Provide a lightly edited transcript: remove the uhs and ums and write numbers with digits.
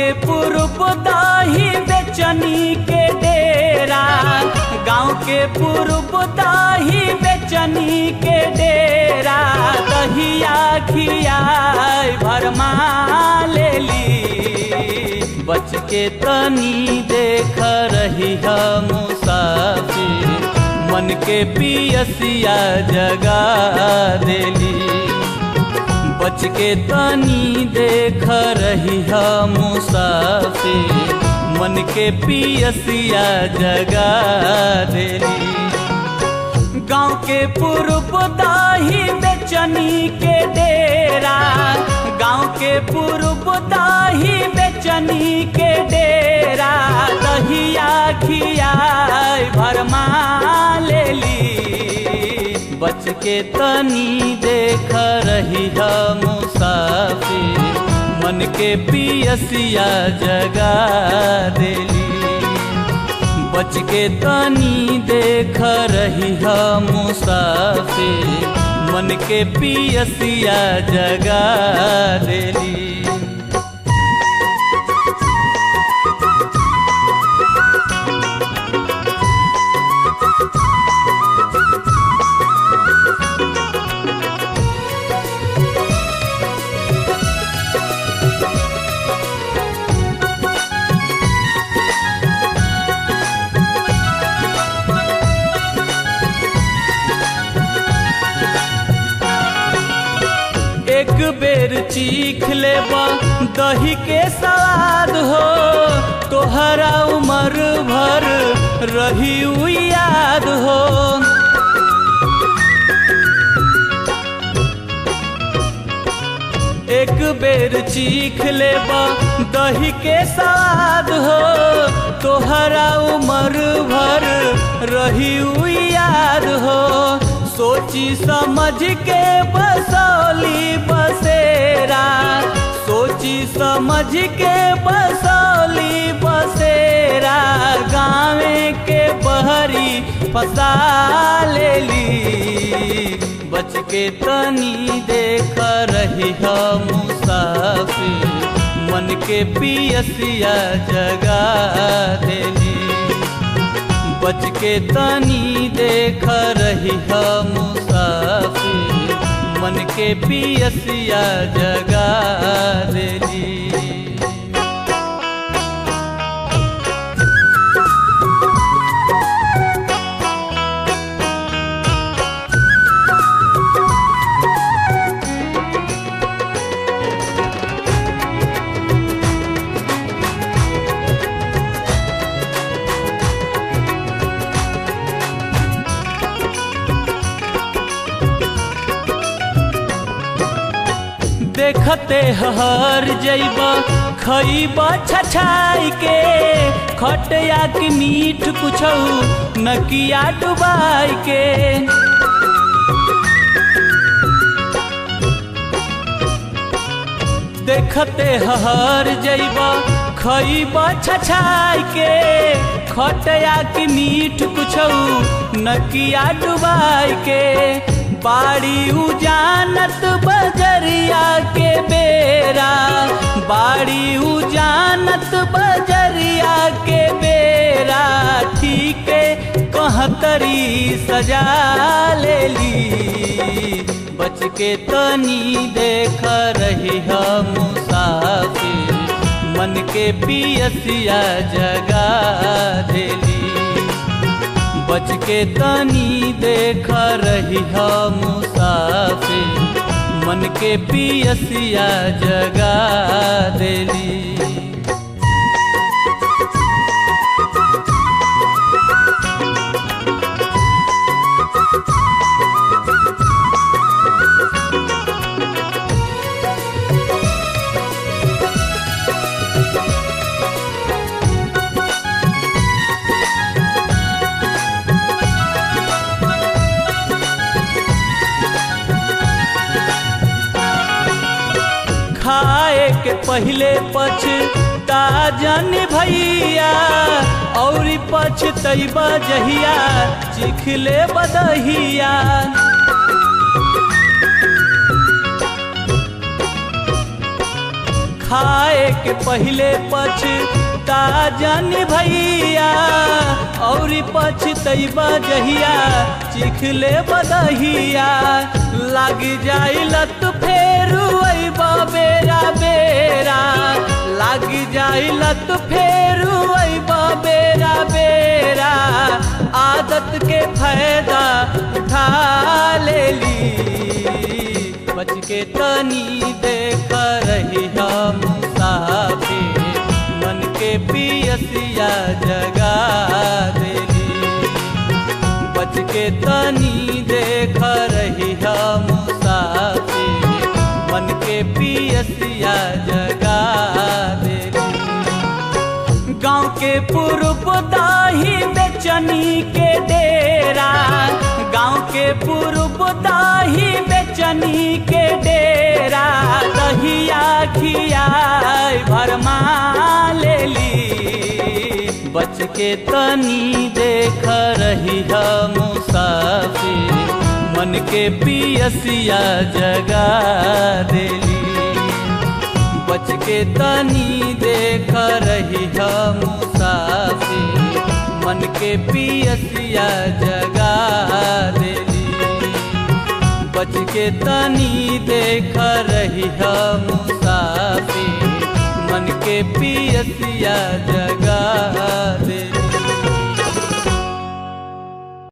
के पूर्व दाही बेचनी के डेरा, गाँव के पूर्व दाही बेचनी के डेरा, दहिया खियाई भरमा लेली। बच के तनी देख रही है मुसाफिर, मन के पियसिया जगा देली। बच के तनी देख रही है मुसाफिर, मन के पियसिया जगा देली। गाँव के पूर्व दाही बेचनी के डेरा, गाँव के पूर्व दाही बेचनी के डेरा, दहिया खियाई भरमा लेली। बच के तनी देख रही है मुसाफिर, मन के पियसिया जगा देली। बच के तनी देख रही है मुसाफिर, मन के पियसिया जगा देली। एक बेर चीख लेबा दही के स्वाद हो, तोहरा उम्र भर रही याद हो। एक बेर चीख लेबा दही के स्वाद हो, तोहरा उम्र भर रही याद हो। सोची समझ के बसौली बसेरा, सोची समझ के बसौली बसेरा, गाँवे के बहरी फंसा लेली। बच के तनी देख रही है मुसाफिर, मन के पियसिया जगा देली। बच के तनी देख रही है मुसाफिर, मन के पियसिया जगा देली। देखते हर जैबा खइबा छछाई के, खटिया की मीठ कुछऊ नकिया डुबाई के। देखते हर जैबा खइबा छछाई के, खटिया की मीठ कुछऊ नकिया डुबाई के। बाड़ी उजानत बजरिया के बेरा, बाड़ी उजानत बजरिया के बेरा, ठीक कहतरी सजा लेली। बच के तनी देख रही है मुसाफिर, मन के पियसिया जगा देली। बच के तनी देख रही है मुसाफिर, मन के पियसिया जगा देली। खाए के पहले पछता जान भैया, और पछतैबा जहिया चिख ले बदहिया। खाए के पहले पछता जानी भैया और पछतैबा जहिया चिख ले बदहिया लाग जाई लत फेरू अइबा बेरा बेरा लाग जाई लत फेरू अइबा बेरा बेरा आदत के फायदा उठा लेली बच के तनी देख रही हम मुसाफिर मन के पियसिया जगा देली बच के तनी देख रही हम मुसाफिर मन के पियसिया जगा देली गाँव के पूर्व दाही बेचनी के डेरा गाँव के पूर्व दाही बेचनी के डेरा दहिया खियाई भरमा लेली बच के तनी देख रही हम मुसाफिर मन के पियसिया जगा देली बच के तनी देख रही हम मुसाफिर मन के पियसिया जगा देली बच के तनी देख रही हम मुसाफिर मन के पियसिया जगा देली।